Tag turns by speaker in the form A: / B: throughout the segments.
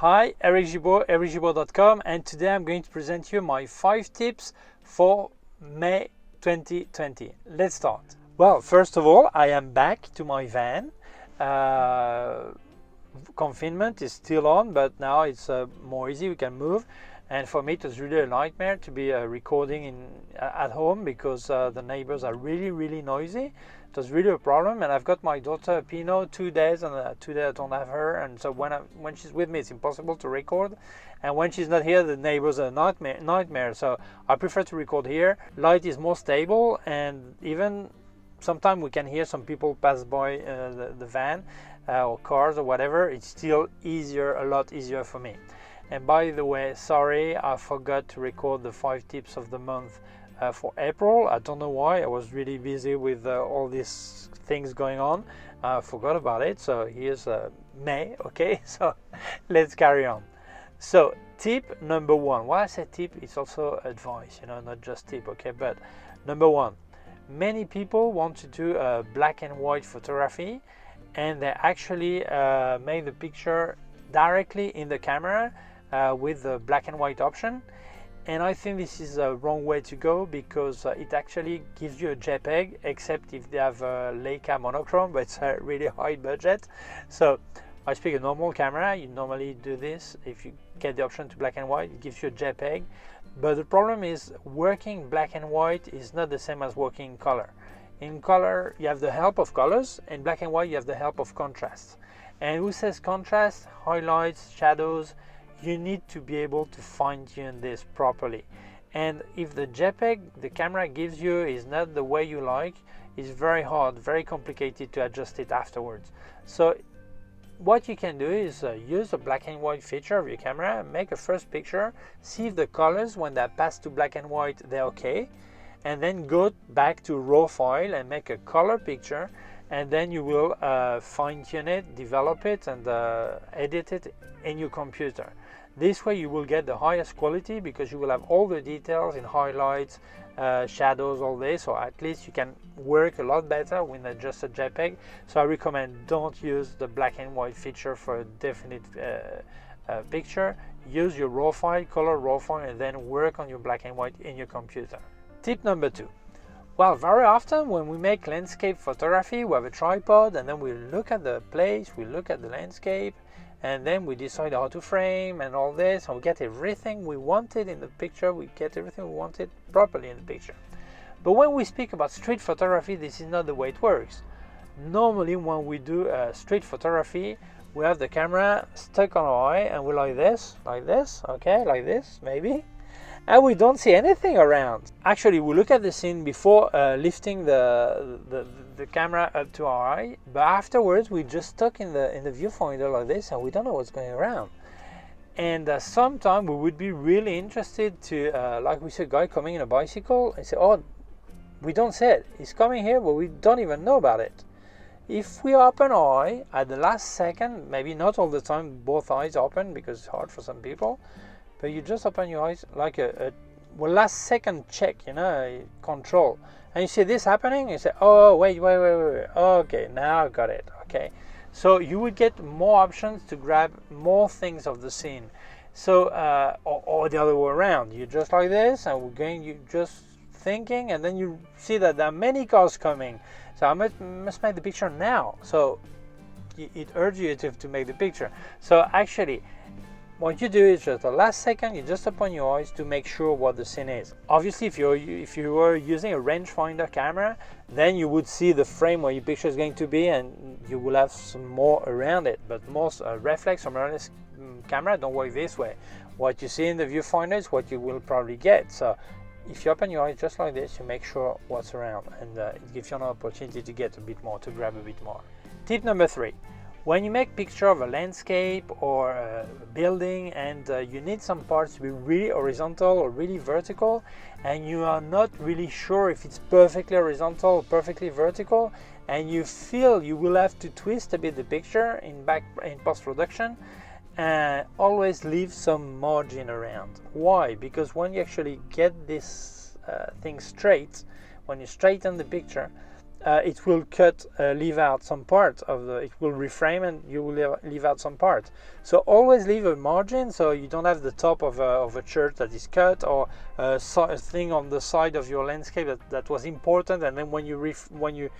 A: Hi, Eric Gibaud, ericgibaud.com, and today I'm going to present you my 5 tips for May 2020. Let's start. Well, first of all, I am back to my van. Confinement is still on, but now it's more easy, we can move. And for me, it was really a nightmare to be recording at home because the neighbors are really noisy. It was really a problem, and I've got my daughter Pino 2 days, and 2 days I don't have her, and so when she's with me, it's impossible to record, and when she's not here, the neighbors are nightmare. So I prefer to record here. Light is more stable, and even sometimes we can hear some people pass by the van or cars or whatever. It's still easier, a lot easier for me. And by the way, sorry, I forgot to record the 5 tips of the month for April. I don't know why. I was really busy with all these things going on. I forgot about it. So here's May. Okay, so let's carry on. So tip number 1. Why I say tip, it's also advice, not just tip. Okay, but number 1, many people want to do black and white photography, and they actually make the picture directly in the camera with the black and white option. And I think this is a wrong way to go, because it actually gives you a JPEG, except if they have a Leica monochrome, but it's a really high budget. So I speak a normal camera, you normally do this. If you get the option to black and white, it gives you a JPEG. But the problem is, working black and white is not the same as working in color. In color, you have the help of colors. In black and white, you have the help of contrast. And who says contrast, highlights, shadows? You need to be able to fine-tune this properly. And if the JPEG the camera gives you is not the way you like, it's very hard, very complicated to adjust it afterwards. So what you can do is use the black and white feature of your camera, make a first picture, see if the colors, when they pass to black and white, they're okay, and then go back to raw file and make a color picture, and then you will fine-tune it, develop it, and edit it in your computer. This way you will get the highest quality, because you will have all the details in highlights, shadows, all this, or at least you can work a lot better with just a JPEG. So I recommend don't use the black and white feature for a definite picture. Use your raw file, color raw file, and then work on your black and white in your computer. Tip number 2. Well, very often when we make landscape photography, we have a tripod, and then we look at the place, we look at the landscape, and then we decide how to frame and all this, and we get everything we wanted in the picture, we get everything we wanted properly in the picture. But when we speak about street photography, this is not the way it works. Normally when we do street photography, we have the camera stuck on our eye, and we're like this, okay, like this maybe, and we don't see anything around. Actually, we look at the scene before lifting the camera up to our eye, but afterwards we just stuck in the viewfinder like this, and we don't know what's going around. And sometimes we would be really interested to, like we see a guy coming in a bicycle, and say, oh, we don't see it, he's coming here, but we don't even know about it. If we open our eye at the last second, maybe not all the time both eyes open, because it's hard for some people, but you just open your eyes like a last second check, control, and you see this happening, you say, oh, wait, okay, now I got it. Okay, so you would get more options to grab more things of the scene. So or the other way around, you just like this, and you just thinking, and then you see that there are many cars coming, so I must make the picture now. So it urges you to make the picture. So actually, what you do is just the last second, you just open your eyes to make sure what the scene is. Obviously, if you were using a rangefinder camera, then you would see the frame where your picture is going to be, and you will have some more around it. But most reflex or mirrorless camera don't work this way. What you see in the viewfinder is what you will probably get. So if you open your eyes just like this, you make sure what's around, and it gives you an opportunity to get a bit more, to grab a bit more. Tip number 3. When you make picture of a landscape or a building, and you need some parts to be really horizontal or really vertical, and you are not really sure if it's perfectly horizontal or perfectly vertical, and you feel you will have to twist a bit the picture in post-production, always leave some margin around. Why? Because when you actually get this thing straight, when you straighten the picture, it will leave out some part of it will reframe, and you will leave out some part. So always leave a margin, so you don't have the top of a shirt that is cut, or a thing on the side of your landscape that was important, and then when you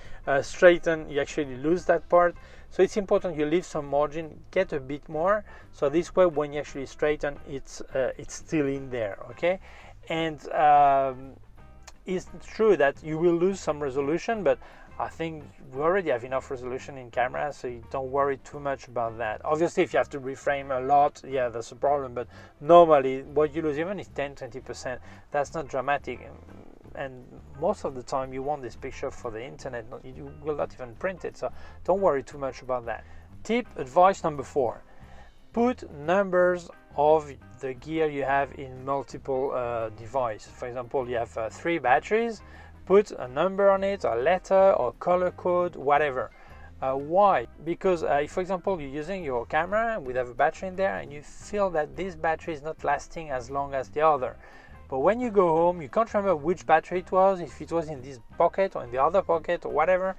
A: straighten, you actually lose that part. So it's important you leave some margin, get a bit more, so this way when you actually straighten, it's still in there, okay? And it's true that you will lose some resolution, but I think we already have enough resolution in camera, so you don't worry too much about that. Obviously, if you have to reframe a lot, yeah, that's a problem, but normally what you lose, even if 10-20%, that's not dramatic. And most of the time you want this picture for the internet, you will not even print it, so don't worry too much about that. Advice number 4, put numbers of the gear you have in multiple devices. For example, you have 3 batteries, put a number on it, a letter or color code, whatever. Why? Because if, for example, you're using your camera and we have a battery in there and you feel that this battery is not lasting as long as the other, but when you go home you can't remember which battery it was, if it was in this pocket or in the other pocket or whatever.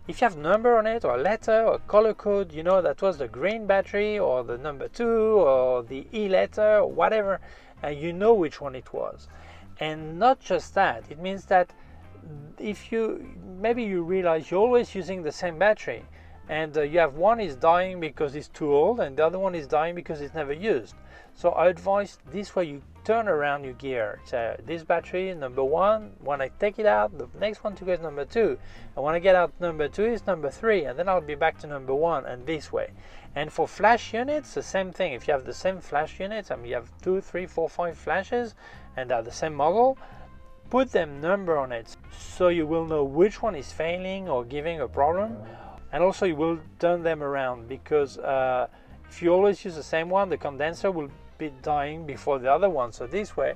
A: If you have a number on it, or a letter, or a color code, you know that was the green battery, or the number 2, or the E letter, or whatever, and you know which one it was. And not just that, it means that if maybe you realize you're always using the same battery, and you have one is dying because it's too old, and the other one is dying because it's never used. So I advise this way you turn around your gear. So this battery is number 1, when I take it out, the next one to go is number 2, and when I get out number 2 is number 3, and then I'll be back to number 1, and this way. And for flash units, the same thing. If you have the same flash units, I mean you have 2, 3, 4, 5 flashes, and they're the same model, put them number on it, so you will know which one is failing or giving a problem, and also you will turn them around, because if you always use the same one, the condenser will be dying before the other one. So this way,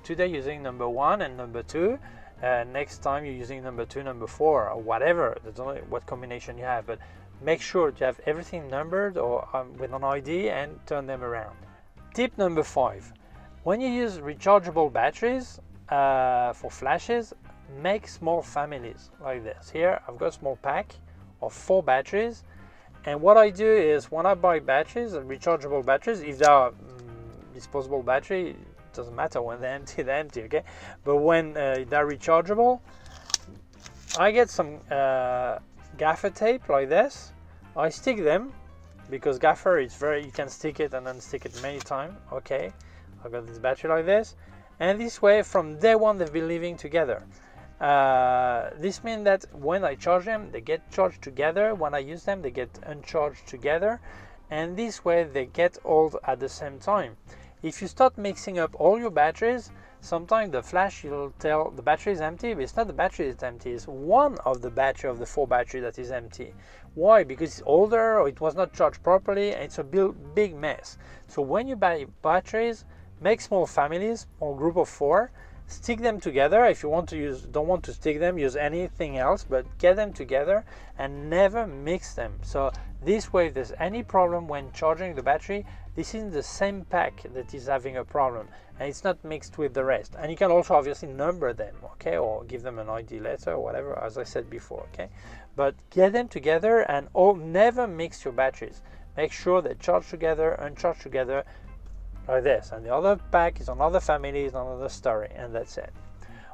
A: today you're using number 1 and number 2, next time you're using number 2, number 4, or whatever. That's only what combination you have, but make sure to have everything numbered or with an ID, and turn them around. Tip number 5, when you use rechargeable batteries for flashes, make small families like this. Here I've got a small pack of 4 batteries, and what I do is when I buy batteries, rechargeable batteries, if they are disposable battery, it doesn't matter, when they're empty, okay? But when they're rechargeable, I get some gaffer tape like this. I stick them, because gaffer is you can stick it and unstick it many times. Okay, I've got this battery like this, and this way from day one they've been living together. This means that when I charge them, they get charged together. When I use them, they get uncharged together, and this way they get old at the same time. If you start mixing up all your batteries, sometimes the flash, you'll tell the battery is empty, but it's not the battery that's empty, it's one of the battery of the 4 batteries that is empty. Why? Because it's older, or it was not charged properly, and it's a big mess. So when you buy batteries, make small families, small group of 4, stick them together. If you don't want to stick them, use anything else, but get them together and never mix them. So this way, if there's any problem when charging the battery, this is the same pack that is having a problem, and it's not mixed with the rest. And you can also obviously number them, okay, or give them an ID letter or whatever, as I said before, okay. But get them together, and never mix your batteries. Make sure they charge together, uncharge together, like this, and the other pack is another family, is another story, and that's it.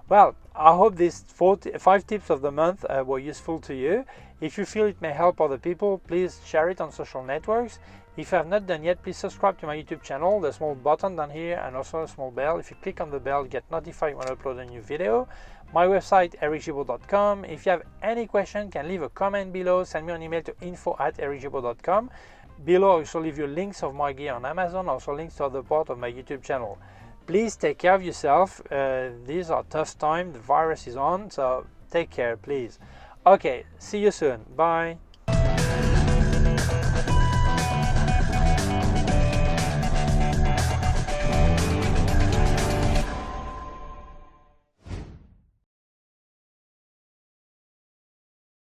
A: Well, I hope these 5 tips of the month were useful to you. If you feel it may help other people, please share it on social networks. If you have not done yet, please subscribe to my YouTube channel. There's a small button down here and also a small bell. If you click on the bell, you get notified when I upload a new video. My website, ericgibaud.com. If you have any question, you can leave a comment below. Send me an email to info@ericgibaud.com. Below, I also leave you links of my gear on Amazon, also links to other parts of my YouTube channel. Please take care of yourself. These are tough times. The virus is on, so take care, please. Okay, see you soon. Bye.